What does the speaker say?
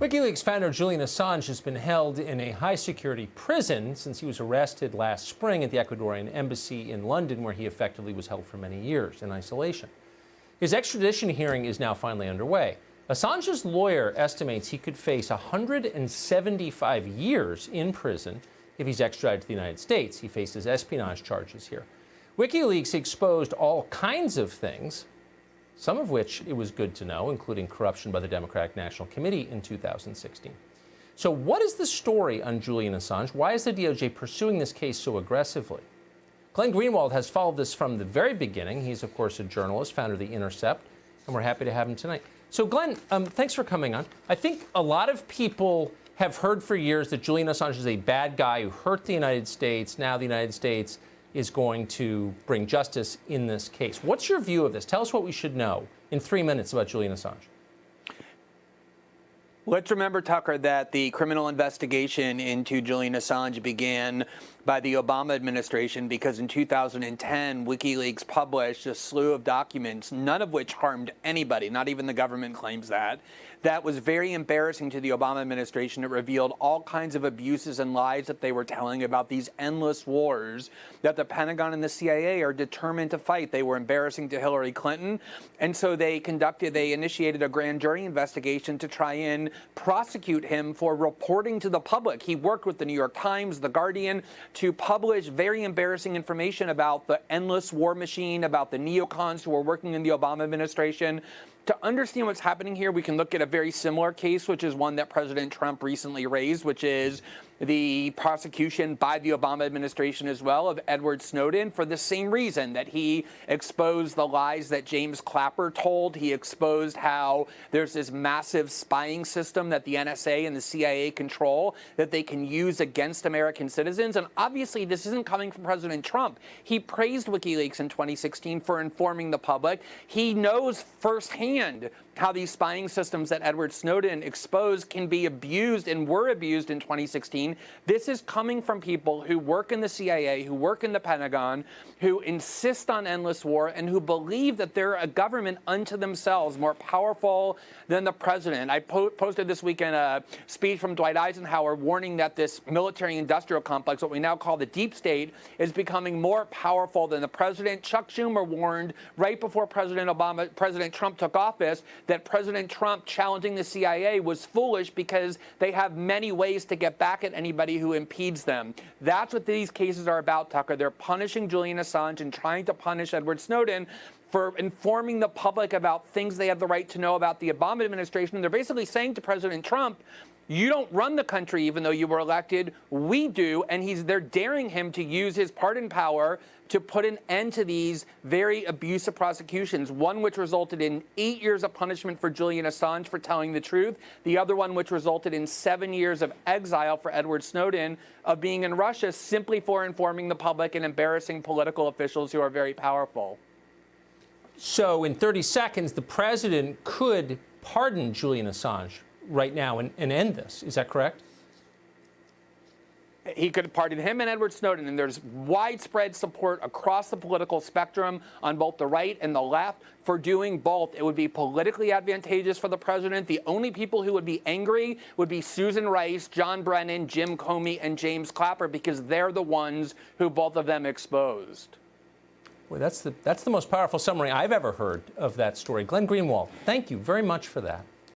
WikiLeaks founder Julian Assange has been held in a high-security prison since he was arrested last spring at the Ecuadorian embassy in London, where he effectively was held for many years in isolation. His extradition hearing is now finally underway. Assange's lawyer estimates he could face 175 years in prison if he's extradited to the United States. He faces espionage charges here. WikiLeaks exposed all kinds of things, some of which it was good to know, including corruption by the Democratic National Committee in 2016. So what is the story on Julian Assange? Why is the DOJ pursuing this case so aggressively? Glenn Greenwald has followed this from the very beginning. He's, of course, a journalist, founder of The Intercept, and we're happy to have him tonight. So, Glenn, thanks for coming on. I think a lot of people have heard for years that Julian Assange is a bad guy who hurt the United States. Now the United States is going to bring justice in this case. What's your view of this? Tell us what we should know in 3 minutes about Julian Assange. Let's remember, Tucker, that the criminal investigation into Julian Assange began by the Obama administration because in 2010, WikiLeaks published a slew of documents, none of which harmed anybody, not even the government claims that. That was very embarrassing to the Obama administration. It revealed all kinds of abuses and lies that they were telling about these endless wars that the Pentagon and the CIA are determined to fight. They were embarrassing to Hillary Clinton. And so they initiated a grand jury investigation to try and prosecute him for reporting to the public. He worked with the New York Times, The Guardian, to publish very embarrassing information about the endless war machine, about the neocons who were working in the Obama administration. To understand what's happening here, we can look at a very similar case, which is one that President Trump recently raised, which is the prosecution by the Obama administration as well of Edward Snowden for the same reason, that he exposed the lies that James Clapper told. He exposed how there's this massive spying system that the NSA and the CIA control that they can use against American citizens. And obviously, this isn't coming from President Trump. He praised WikiLeaks in 2016 for informing the public. He knows firsthand how these spying systems that Edward Snowden exposed can be abused and were abused in 2016. This is coming from people who work in the CIA, who work in the Pentagon, who insist on endless war, and who believe that they're a government unto themselves, more powerful than the president. I posted this weekend a speech from Dwight Eisenhower warning that this military-industrial complex, what we now call the deep state, is becoming more powerful than the president. Chuck Schumer warned right before President Trump took office that President Trump challenging the CIA was foolish because they have many ways to get back at anybody who impedes them. That's what these cases are about, Tucker. They're punishing Julian Assange and trying to punish Edward Snowden for informing the public about things they have the right to know about the Obama administration. And they're basically saying to President Trump, you don't run the country even though you were elected. We do. And they're daring him to use his pardon power to put an end to these very abusive prosecutions, one which resulted in 8 years of punishment for Julian Assange for telling the truth, the other one which resulted in 7 years of exile for Edward Snowden of being in Russia simply for informing the public and embarrassing political officials who are very powerful. So in 30 seconds, the president could pardon Julian Assange right now and end this. Is that correct? He could pardon him and Edward Snowden, and there's widespread support across the political spectrum on both the right and the left for doing both. It would be politically advantageous for the president. The only people who would be angry would be Susan Rice, John Brennan, Jim Comey, and James Clapper, because they're the ones who both of them exposed. Well, that's the most powerful summary I've ever heard of that story. Glenn Greenwald, thank you very much for that.